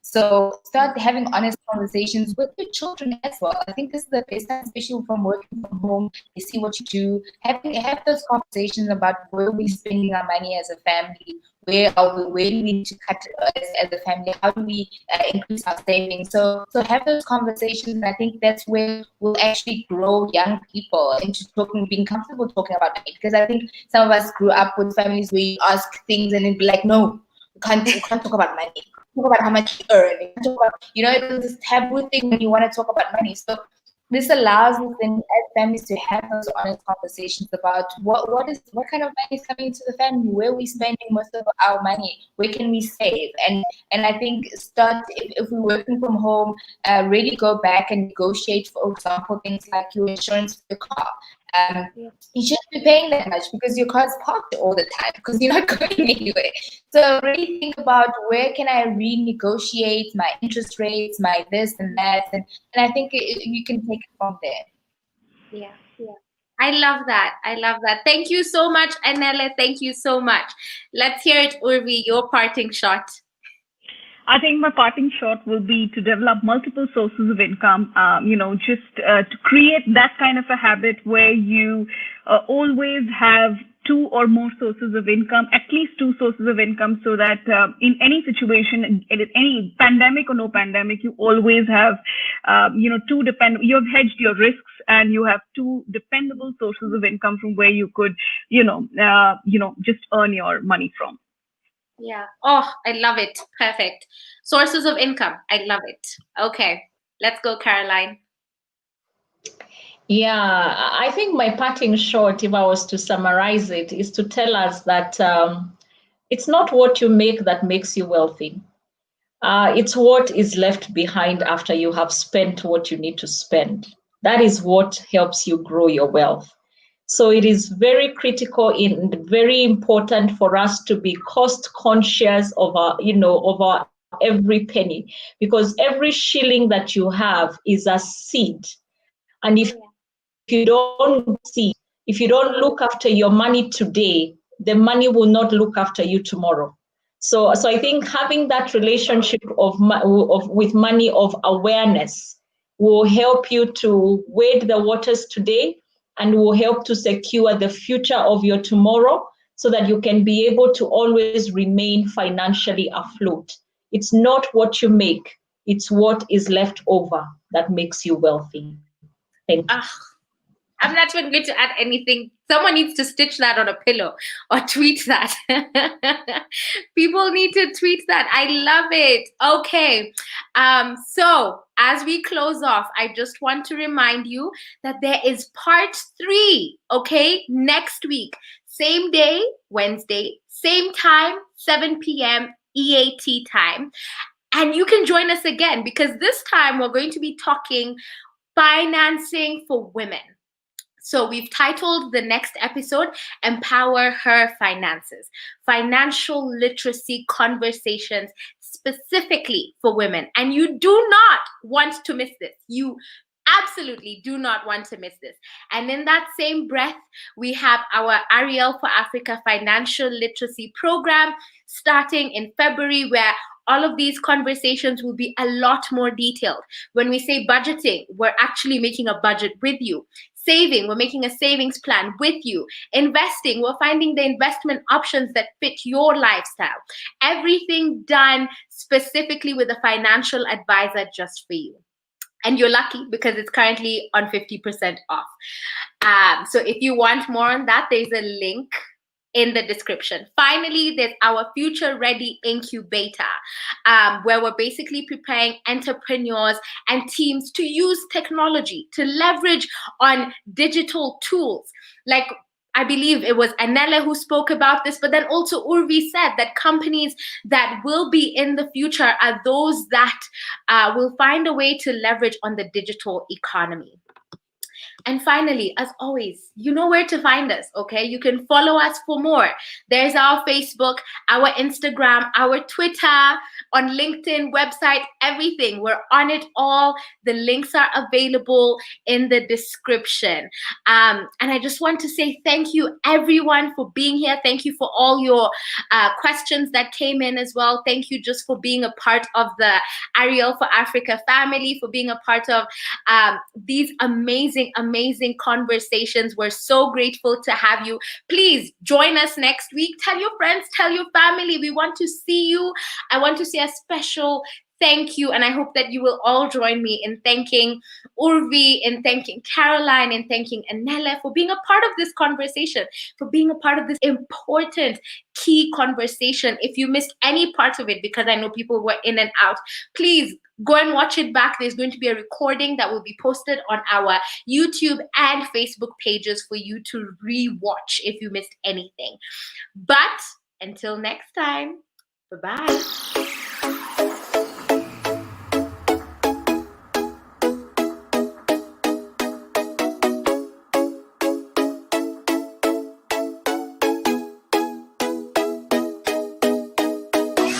So start having honest conversations with your children as well. I think this is the best time, especially from working from home. They see what you do. Have those conversations about where we're spending our money as a family. Where do we need to cut as a family? How do we increase our savings? So have those conversations, and I think that's where we'll actually grow young people into being comfortable talking about money. Because I think some of us grew up with families where you ask things and it'd be like, no, we can't talk about money. Talk about how much you earn. Talk about, it was this taboo thing when you want to talk about money. So this allows us then as families to have those honest conversations about what kind of money is coming into the family, where are we spending most of our money, where can we save, and I think start if we're working from home, really go back and negotiate, for example, things like your insurance for your car. You shouldn't be paying that much because your car's parked all the time because you're not going anywhere. So really think about where can I renegotiate my interest rates, my this and that, and I think you can take it from there. Yeah. I love that. Thank you so much, Anele. Thank you so much. Let's hear it, Urvi, your parting shot. I think my parting shot will be to develop multiple sources of income, to create that kind of a habit where you always have two or more sources of income, at least two sources of income, so that in any situation, in any pandemic or no pandemic, you always have, you have hedged your risks and you have two dependable sources of income from where you could, just earn your money from. Yeah. Oh, I love it. Perfect. Sources of income. I love it. Okay. Let's go, Caroline. Yeah, I think my parting shot, if I was to summarize it, is to tell us that it's not what you make that makes you wealthy. It's what is left behind after you have spent what you need to spend. That is what helps you grow your wealth. So it is very critical and very important for us to be cost conscious of our every penny, because every shilling that you have is a seed. And if you don't look after your money today, the money will not look after you tomorrow. So I think having that relationship with money of awareness will help you to wade the waters today and will help to secure the future of your tomorrow so that you can be able to always remain financially afloat. It's not what you make, it's what is left over that makes you wealthy. Thank you. I'm not even going to add anything. Someone needs to stitch that on a pillow or tweet that. People need to tweet that. I love it. Okay. So as we close off, I just want to remind you that there is part 3, okay? Next week, same day, Wednesday, same time, 7 p.m. EAT time. And you can join us again because this time we're going to be talking financing for women. So we've titled the next episode, Empower Her Finances, Financial Literacy Conversations specifically for women. And you do not want to miss this. You absolutely do not want to miss this. And in that same breath, we have our Arielle for Africa Financial Literacy Program starting in February, where all of these conversations will be a lot more detailed. When we say budgeting, we're actually making a budget with you. Saving, we're making a savings plan with you. Investing, we're finding the investment options that fit your lifestyle. Everything done specifically with a financial advisor just for you. And you're lucky because it's currently on 50% off. So if you want more on that, there's a link in the description. Finally, there's our Future Ready Incubator, where we're basically preparing entrepreneurs and teams to use technology, to leverage on digital tools. Like, I believe it was Anele who spoke about this, but then also Urvi said that companies that will be in the future are those that will find a way to leverage on the digital economy. And finally, as always, you know where to find us, okay? You can follow us for more. There's our Facebook, our Instagram, our Twitter, on LinkedIn, website, everything. We're on it all. The links are available in the description. And I just want to say thank you, everyone, for being here. Thank you for all your questions that came in as well. Thank you just for being a part of the Arielle for Africa family, for being a part of these amazing conversations. We're so grateful to have you. Please join us next week. Tell your friends, tell your family. We want to see you. I want to say a special thank you, and I hope that you will all join me in thanking Urvi, in thanking Caroline, in thanking Anele for being a part of this conversation, for being a part of this important key conversation. If you missed any part of it, because I know people were in and out, please go and watch it back. There's going to be a recording that will be posted on our YouTube and Facebook pages for you to re-watch if you missed anything. But until next time, bye-bye.